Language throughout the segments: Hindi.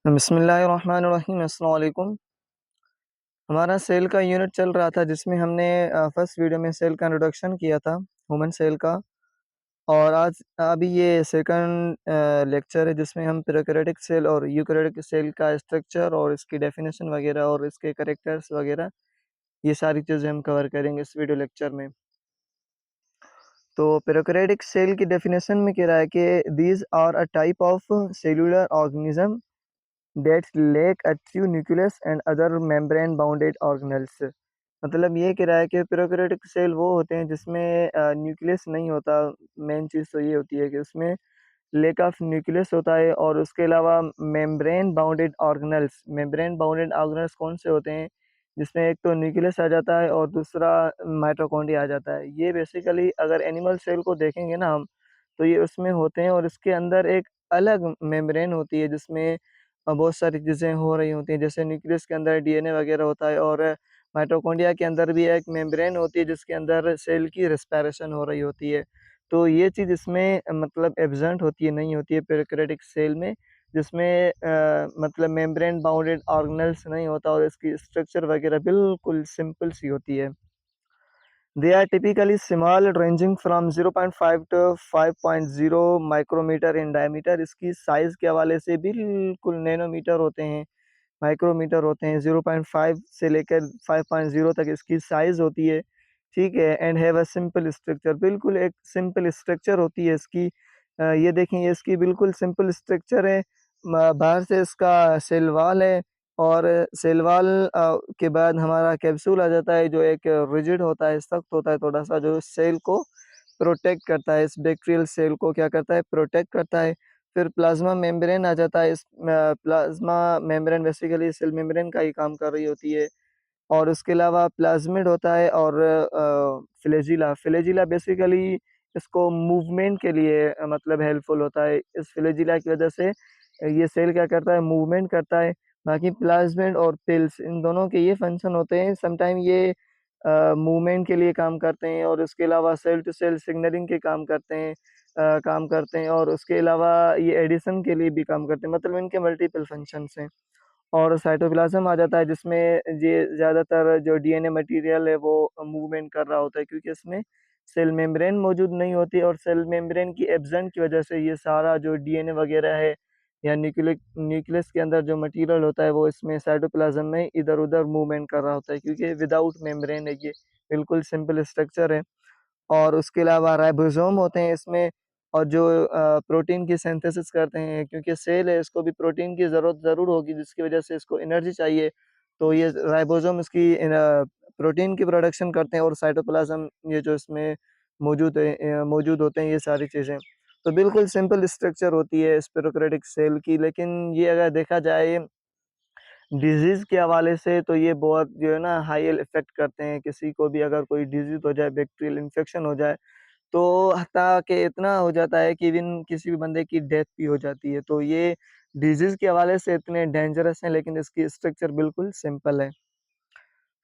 बिस्मिल्लाहिर्रहमानिर्रहीम, अस्सलाम वालेकुम। हमारा सेल का यूनिट चल रहा था जिसमें हमने फर्स्ट वीडियो में सेल का इंट्रोडक्शन किया था, ह्यूमन सेल का। और आज अभी ये सेकंड लेक्चर है जिसमें हम प्रोकैरियोटिक सेल और यूकैरियोटिक सेल का स्ट्रक्चर और इसकी डेफिनेशन वगैरह और इसके कैरेक्टर्स वगैरह, ये सारी चीज़ें हम कवर करेंगे इस वीडियो लेक्चर में। तो प्रोकैरियोटिक सेल की डेफिनेशन में कह रहा है कि these are a type of cellular organism that lack a true nucleus and other membrane bounded organelles। मतलब ये कह रहा है कि प्रोकैरियोटिक सेल वो होते हैं जिसमें न्यूक्लियस नहीं होता। मेन चीज़ तो ये होती है कि उसमें लेक ऑफ न्यूक्लियस होता है और उसके अलावा मेम्ब्रेन बाउंडेड ऑर्गेनेल्स कौन से होते हैं जिसमें एक तो न्यूक्लियस आ जाता है और दूसरा माइटोकॉन्ड्रिया आ जाता है। ये बेसिकली अगर एनिमल सेल को देखेंगे ना हम, तो ये उसमें होते हैं और इसके अंदर एक अलग मेम्ब्रेन होती है जिसमें बहुत सारी चीज़ें हो रही होती हैं। जैसे न्यूक्लियस के अंदर डीएनए वगैरह होता है और माइटोकॉन्ड्रिया के अंदर भी एक मेम्ब्रेन होती है जिसके अंदर सेल की रेस्पिरेशन हो रही होती है। तो ये चीज़ इसमें मतलब एब्सेंट होती है, नहीं होती है प्रोकैरियोटिक सेल में, जिसमें मतलब मेम्ब्रेन बाउंडेड ऑर्गेनेल्स नहीं होता और इसकी स्ट्रक्चर वगैरह बिल्कुल सिंपल सी होती है। They are typically small, ranging from 0.5 to 5.0 micrometre in diameter. इसकी साइज़ के हवाले से बिल्कुल नैनोमीटर होते हैं, माइक्रोमीटर होते हैं। 0.5 से लेकर 5.0 तक इसकी साइज़ होती है, ठीक है। And have a simple structure, बिल्कुल एक सिंपल स्ट्रक्चर होती है इसकी। ये देखें, ये इसकी बिल्कुल सिंपल स्ट्रक्चर है। बाहर से इसका सेल वॉल है और सेल वॉल के बाद हमारा कैप्सूल आ जाता है जो एक रिजिड होता है, सख्त होता है थोड़ा सा, जो सेल को प्रोटेक्ट करता है, इस बैक्टीरियल सेल को क्या करता है, प्रोटेक्ट करता है। फिर प्लाज्मा मेम्ब्रेन आ जाता है। इस plasma membrane basically cell membrane का ही काम कर रही होती है। और उसके अलावा प्लाज्मिड होता है और फ्लैजिला। फ्लैजिला बेसिकली इसको मूवमेंट के लिए मतलब हेल्पफुल होता है। इस फ्लैजिला की वजह से ये सेल क्या करता है, मूवमेंट करता है। बाकी प्लाज्मिड और पिल्स, इन दोनों के ये फंक्शन होते हैं। समटाइम ये मूवमेंट के लिए काम करते हैं और उसके अलावा सेल टू सेल सिग्नलिंग के काम करते हैं और उसके अलावा ये एडिशन के लिए भी काम करते हैं। मतलब इनके मल्टीपल फंक्शंस हैं। और साइटोप्लाज़्म आ जाता है जिसमें ये ज़्यादातर जो डीएनए मटेरियल है वो मूवमेंट कर रहा होता है, क्योंकि इसमें सेल मेम्ब्रेन मौजूद नहीं होती और सेल मेम्ब्रेन की एब्सेंट की वजह से ये सारा जो डीएनए वगैरह है या न्यूक्लियस के अंदर जो मटेरियल होता है वो इसमें साइटोप्लाज़्म में इधर-उधर मूवमेंट कर रहा होता है, क्योंकि विदाउट मेम्ब्रेन है ये, बिल्कुल सिंपल स्ट्रक्चर है। और उसके अलावा राइबोसोम होते हैं इसमें, और जो प्रोटीन की सिंथेसिस करते हैं, क्योंकि सेल है इसको भी प्रोटीन की ज़रूरत ज़रूर होगी जिसकी वजह से इसको एनर्जी चाहिए। तो ये राइबोसोम इसकी प्रोटीन की प्रोडक्शन करते हैं और साइटोप्लाज्म ये जो इसमें मौजूद होते हैं ये सारी चीज़ें। तो बिल्कुल सिंपल स्ट्रक्चर होती है इस प्रोकैरियोटिक सेल की। लेकिन ये अगर देखा जाए डिज़ीज़ के हवाले से तो ये बहुत जो है ना हाई इफ़ेक्ट करते हैं। किसी को भी अगर कोई डिज़ीज़ हो जाए, बैक्टीरियल इन्फेक्शन हो जाए, तो हत्ता कि इतना हो जाता है कि इवन किसी भी बंदे की डेथ भी हो जाती है। तो ये डिज़ीज़ के हवाले से इतने डेंजरस हैं, लेकिन इसकी स्ट्रक्चर बिल्कुल सिंपल है।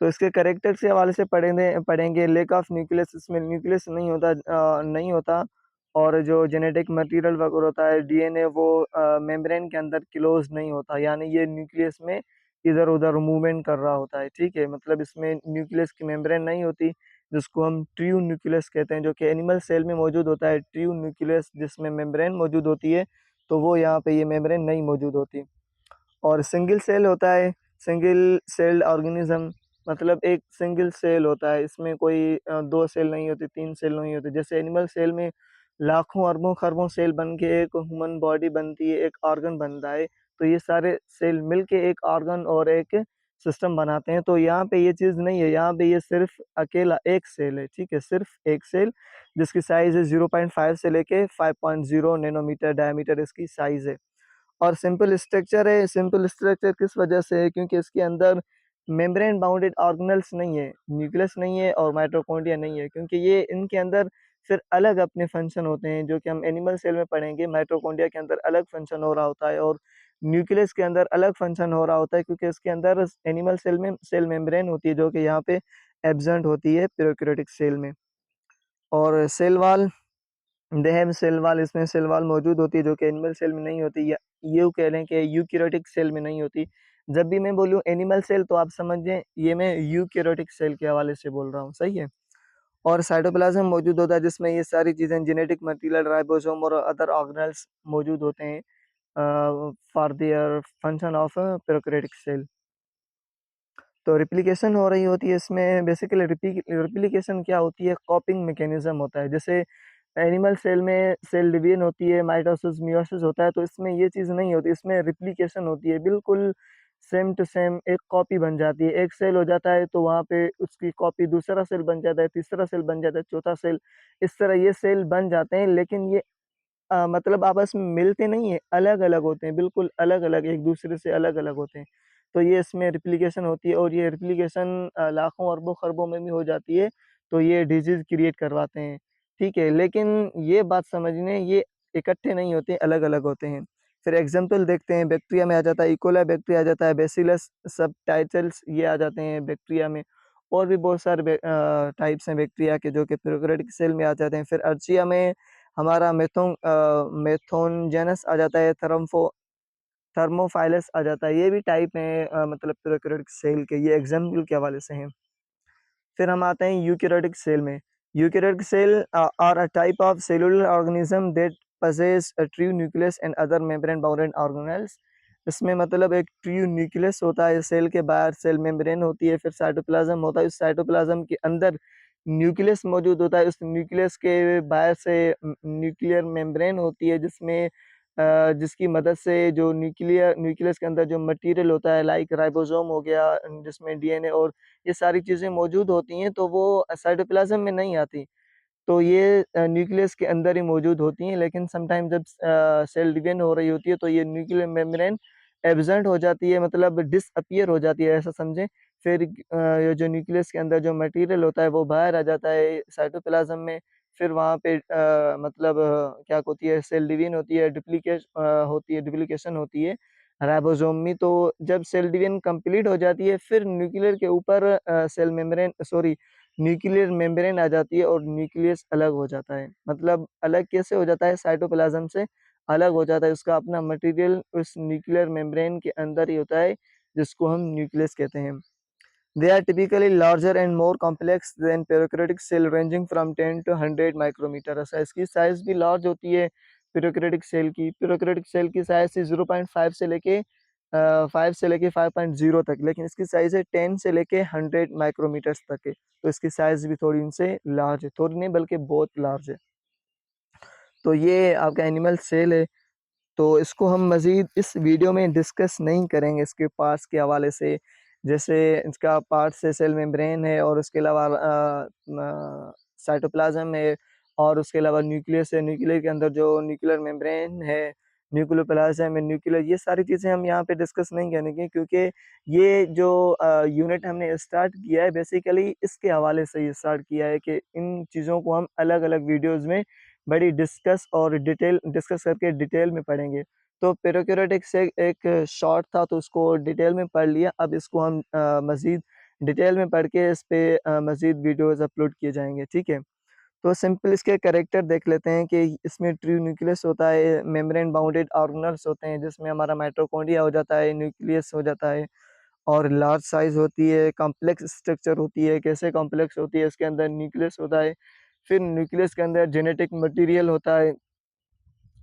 तो इसके कैरेक्टर के हवाले से पढ़ेंगे। लैक ऑफ न्यूक्लियस, इसमें न्यूक्लियस नहीं होता और जो जेनेटिक मटेरियल वगैरह होता है, डीएनए, वो मेम्ब्रेन के अंदर क्लोज़ नहीं होता, यानी ये न्यूक्लियस में इधर-उधर मूवमेंट कर रहा होता है, ठीक है? मतलब इसमें न्यूक्लियस की मेम्ब्रेन नहीं होती, जिसको हम ट्रू न्यूक्लियस कहते हैं, जो कि एनिमल सेल में मौजूद होता है। ट्रू न्यूक्लियस जिसमें मेम्ब्रेन मौजूद होती है, तो वो यहाँ पे ये मेम्ब्रेन नहीं मौजूद होती। और सिंगल सेल होता है, सिंगल सेल्ड ऑर्गेनिज्म, मतलब एक सिंगल सेल होता है। इसमें कोई 2 सेल नहीं होते, 3 सेल नहीं होते। जैसे एनिमल सेल में लाखों, अरबों, खरबों सेल बन के एक ह्यूमन बॉडी बनती है, एक ऑर्गन बनता है। तो ये सारे सेल मिलके एक ऑर्गन और एक सिस्टम बनाते हैं। तो यहाँ पे ये चीज़ नहीं है, यहाँ पे ये सिर्फ़ अकेला एक सेल है, ठीक है? सिर्फ़ एक सेल जिसकी साइज़ है 0.5 से लेके 5.0 नैनोमीटर डायमीटर इसकी साइज़ है। और सिंपल स्ट्रक्चर है। सिंपल स्ट्रक्चर किस वजह से है? क्योंकि इसके अंदर मेम्ब्रेन बाउंडेड ऑर्गेनेल्स नहीं है, न्यूक्लियस नहीं है और माइटोकॉन्ड्रिया नहीं है, क्योंकि ये इनके अंदर फिर अलग अपने फंक्शन होते हैं, जो कि हम एनिमल सेल में पढ़ेंगे। माइटोकॉन्ड्रिया के अंदर अलग फंक्शन हो रहा होता है और न्यूक्लियस के अंदर अलग फंक्शन हो रहा होता है, क्योंकि इसके अंदर एनिमल सेल में सेल मेम्ब्रेन होती है, जो कि यहाँ पे एब्सेंट होती है प्रोकैरियोटिक सेल में। और cell wall, they have cell wall, इसमें सेल वॉल मौजूद होती है, जो कि एनिमल सेल में नहीं होती। यूँ कह लें कि यूकेरियोटिक सेल में नहीं होती। जब भी मैं बोलूँ एनिमल सेल तो आप समझें ये मैं यूकेरियोटिक सेल के हवाले से बोल रहा हूँ, सही है? और साइटोप्लाज़्म मौजूद होता है जिसमें ये सारी चीज़ें जेनेटिक मटीरियल, राइबोसोम और अदर ऑर्गेनेल्स मौजूद होते हैं for their function of prokaryotic cell. तो रेप्लिकेशन हो रही होती है इसमें बेसिकली रेप्लिकेशन क्या होती है? कॉपिंग मैकेनिज़्म होता है। जैसे एनिमल सेल में सेल डिवीज़न होती है, माइटोसिस, मियोसिस होता है, तो इसमें ये चीज़ नहीं होती, इसमें रेप्लिकेशन होती है। बिल्कुल सेम टू सेम एक कॉपी बन जाती है। एक सेल हो जाता है तो वहाँ पे उसकी कॉपी दूसरा सेल बन जाता है, तीसरा सेल बन जाता है, चौथा सेल, इस तरह ये सेल बन जाते हैं लेकिन ये मतलब आपस में मिलते नहीं हैं, अलग-अलग होते हैं, बिल्कुल अलग-अलग, एक-दूसरे से अलग-अलग होते हैं। तो ये इसमें रेप्लिकेशन होती है और ये रेप्लिकेशन लाखों, अरबों, खरबों में भी हो जाती है, तो ये डिज़ीज़ क्रिएट करवाते हैं, ठीक है? लेकिन ये बात समझने ये इकट्ठे नहीं होते, अलग-अलग होते हैं। फिर एग्ज़ाम्पल देखते हैं, बैक्टीरिया में आ जाता है, इकोला बैक्टीरिया आ जाता है, बैसिलस सबटाइटल्स ये आ जाते हैं बैक्टीरिया में और भी बहुत सारे टाइप्स हैं बैक्टीरिया के जो कि प्रोकैरियोटिक सेल में आ जाते हैं। फिर अर्चिया में हमारा मेथोनजेनस आ जाता है, थर्मोफाइलस आ जाता है, ये भी टाइप हैं मतलब प्रोकैरियोटिक सेल के, ये एग्ज़ाम्पल के हवाले से हैं। फिर हम आते हैं यूकेरियोटिक सेल में। Eukaryotic cell are a type of cellular organism that possess a true nucleus and other membrane bounded organelles। इसमें मतलब एक ट्रू न्यूक्लियस होता है, सेल के बाहर सेल मेम्ब्रेन होती है, फिर साइटोप्लाज्म होता है, उस साइटोप्लाज्म के अंदर न्यूक्लियस मौजूद होता है, उस न्यूक्लियस के बाहर से न्यूक्लियर मेम्ब्रेन होती है जिसमें जिसकी मदद से जो न्यूक्लियस के अंदर जो मटेरियल होता है लाइक राइबोसोम हो गया जिसमें डीएनए और ये सारी चीज़ें मौजूद होती हैं, तो वो साइटोप्लाज़्म में नहीं आती। तो ये न्यूक्लियस के अंदर ही मौजूद होती हैं, लेकिन समटाइम जब सेल डिवीज़न हो रही होती है, तो ये न्यूक्लियर मेम्ब्रेन एब्सेंट हो जाती है, मतलब डिसअपीयर हो जाती है, ऐसा समझें। फिर ये जो न्यूक्लियस के अंदर जो मटीरियल होता है, वो बाहर आ जाता है साइटोप्लाज़्म में। फिर वहाँ पे मतलब क्या होती है, सेल डिवीज़न होती है, डुप्लीकेशन होती है राइबोसोम में। तो जब सेल डिवीज़न कंप्लीट हो जाती है, फिर न्यूक्लियर के ऊपर cell membrane sorry nuclear membrane आ जाती है और न्यूक्लियस अलग हो जाता है। मतलब अलग कैसे हो जाता है? साइटोप्लाज़्म से अलग हो जाता है, उसका अपना मटीरियल उस न्यूक्लियर मेम्ब्रेन के अंदर ही होता है, जिसको हम न्यूक्लियस कहते हैं। They are typically larger and more complex than prokaryotic cell ranging from 10 to 100 micrometre. ऐसा इसकी साइज़ भी लार्ज होती है प्यूरोकैरियोटिक सेल की। प्यूरोकैरियोटिक सेल की साइज़ 0.5 से लेके 5 से लेके 5.0 तक, लेकिन इसकी साइज़ है 10 से लेके 100 माइक्रोमीटर्स तक है। तो इसकी साइज़ भी थोड़ी इनसे लार्ज है, थोड़ी नहीं बल्कि बहुत लार्ज है। तो ये आपका एनिमल सेल है। तो इसको हम मज़ीद इस वीडियो में डिस्कस नहीं करेंगे इसके पार्ट्स के हवाले से। जैसे इसका पार्ट्स है सेल मेम्ब्रेन है और उसके अलावा साइटोप्लाज़्म है और उसके अलावा न्यूक्लियस है। न्यूक्लियर के अंदर जो न्यूक्लियर मेम्ब्रेन है, न्यूक्लियोप्लाज़्म है, न्यूक्लियर ये सारी चीज़ें हम यहाँ पे डिस्कस नहीं करेंगे क्योंकि ये जो यूनिट हमने स्टार्ट किया है बेसिकली इसके हवाले से ही स्टार्ट किया है कि इन चीज़ों को हम अलग-अलग वीडियोज़ में बड़ी डिस्कस करके डिटेल में पढ़ेंगे। तो प्यूरोकैरियोटिक से एक शॉर्ट था तो उसको डिटेल में पढ़ लिया। अब इसको हम मज़ीद डिटेल में पढ़ के इस पे मज़ीद वीडियोज़ अपलोड किए जाएँगे, ठीक है? तो सिंपल इसके कैरेक्टर देख लेते हैं कि इसमें ट्रू न्यूक्लियस होता है, मेम्ब्रेन बाउंडेड ऑर्गेनेल्स होते हैं जिसमें हमारा माइटोकॉन्ड्रिया हो जाता है, न्यूक्लियस हो जाता है और लार्ज साइज़ होती है, कॉम्प्लेक्स स्ट्रक्चर होती है। कैसे कॉम्प्लेक्स होती है? इसके अंदर न्यूक्लियस होता है, फिर न्यूक्लियस के अंदर जेनेटिक मटीरियल होता है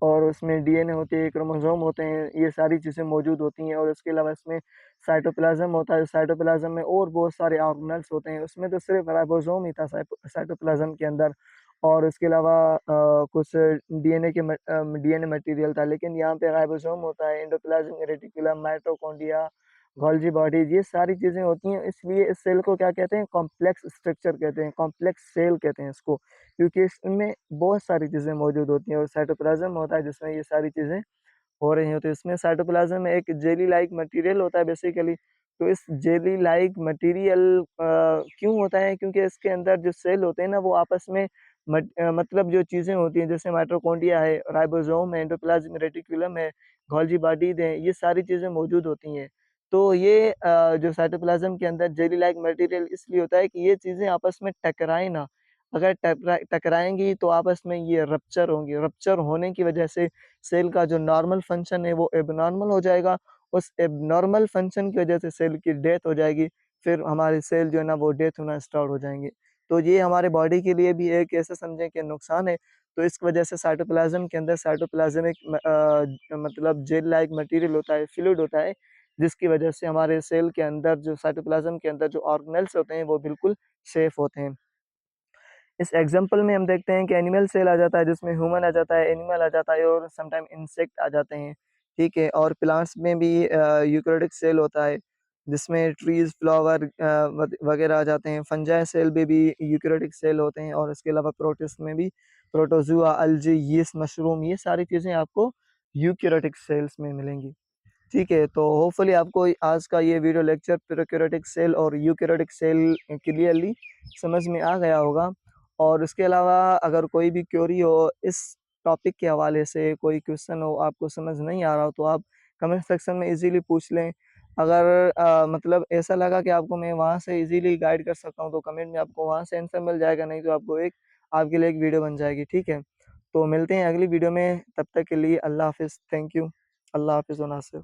और उसमें डीएनए होती है, क्रोमोसोम होते हैं, ये सारी चीज़ें मौजूद होती हैं और इसके अलावा इसमें साइटोप्लाज़्म होता है, साइटोप्लाज़्म में और बहुत सारे ऑर्गेनेल्स होते हैं, उसमें तो सिर्फ़ राइबोसोम ही था साइटोप्लाज़्म के अंदर और इसके अलावा कुछ डीएनए मटीरियल था, लेकिन यहाँ पे राइबोसोम होता है, endoplasmic reticulum, mitochondria, Golgi bodies ये सारी चीज़ें होती हैं, इसलिए इस सेल को क्या कहते हैं? कॉम्प्लेक्स स्ट्रक्चर कहते हैं, कॉम्प्लेक्स सेल कहते हैं इसको। क्योंकि इसमें बहुत सारी चीज़ें मौजूद होती हैं और साइटोप्लाज़्म होता है जिसमें ये सारी चीज़ें हो रही होती हैं। इसमें साइटोप्लाज़्म में एक जेली लाइक मटीरियल होता है बेसिकली। तो इस जेली लाइक मटीरियल क्यों होता है? क्योंकि इसके अंदर जो सेल होते हैं ना वो आपस में मतलब जो चीज़ें होती हैं जैसे माइटोकॉन्ड्रिया है, राइबोसोम है, एंडोप्लाज़्मिक रेटिकुलम है, गोल्गी बॉडीज़ हैं, ये सारी चीज़ें मौजूद होती हैं। तो ये जो साइटोप्लाज़्म के अंदर जेली लाइक मटीरियल इसलिए होता है कि ये चीज़ें आपस में टकराएँ ना। अगर टकराएँगी तो आपस में ये रप्चर होंगी, रप्चर होने की वजह से सेल का जो नॉर्मल फंक्शन है वो एबनॉर्मल हो जाएगा, उस एबनॉर्मल फंक्शन की वजह से सेल की डेथ हो जाएगी, फिर हमारी सेल जो है ना वो डेथ होना स्टार्ट हो जाएँगे। तो ये हमारे बॉडी के लिए भी एक ऐसा समझें कि नुकसान है, तो इस वजह से साइटोप्लाज़्म के अंदर साइटोप्लाज़्मिक मतलब जेल लाइक मटीरियल होता है, फ्लूइड होता है, जिसकी वजह से हमारे सेल के अंदर जो साइटोप्लाज़्म के अंदर जो ऑर्गेनेल्स होते हैं वो बिल्कुल सेफ होते हैं। इस एग्ज़ाम्पल में हम देखते हैं कि एनिमल सेल आ जाता है जिसमें ह्यूमन आ जाता है, एनिमल आ जाता है और समटाइम इंसेक्ट आ जाते हैं, ठीक है? और प्लांट्स में भी यूकेरियोटिक सेल होता है, जिसमें ट्रीज़, फ्लावर वगैरह आ जाते हैं। फंजाई सेल में भी यूकेरियोटिक सेल होते हैं और इसके अलावा प्रोटिस्ट में भी प्रोटोज़ोआ, अलजी, यीस्ट, मशरूम ये सारी चीज़ें आपको यूकेरियोटिक सेल्स में मिलेंगी। ठीक है, तो होपफुली आपको आज का ये वीडियो लेक्चर प्रोकैरियोटिक सेल और यूकैरियोटिक सेल क्लियरली समझ में आ गया होगा। और उसके अलावा अगर कोई भी क्वेरी हो इस टॉपिक के हवाले से, कोई क्वेश्चन हो, आपको समझ नहीं आ रहा हो, तो आप कमेंट सेक्शन में ईज़िली पूछ लें। अगर मतलब ऐसा लगा कि आपको मैं वहाँ से ईज़िली गाइड कर सकता हूँ, तो कमेंट में आपको वहाँ से आंसर मिल जाएगा, नहीं तो आपके लिए एक वीडियो बन जाएगी, ठीक है? तो मिलते हैं अगली वीडियो में, तब तक के लिए अल्लाह हाफ़िज़, थैंक यू। अल्लाह हाफ़िज़ व नासिर।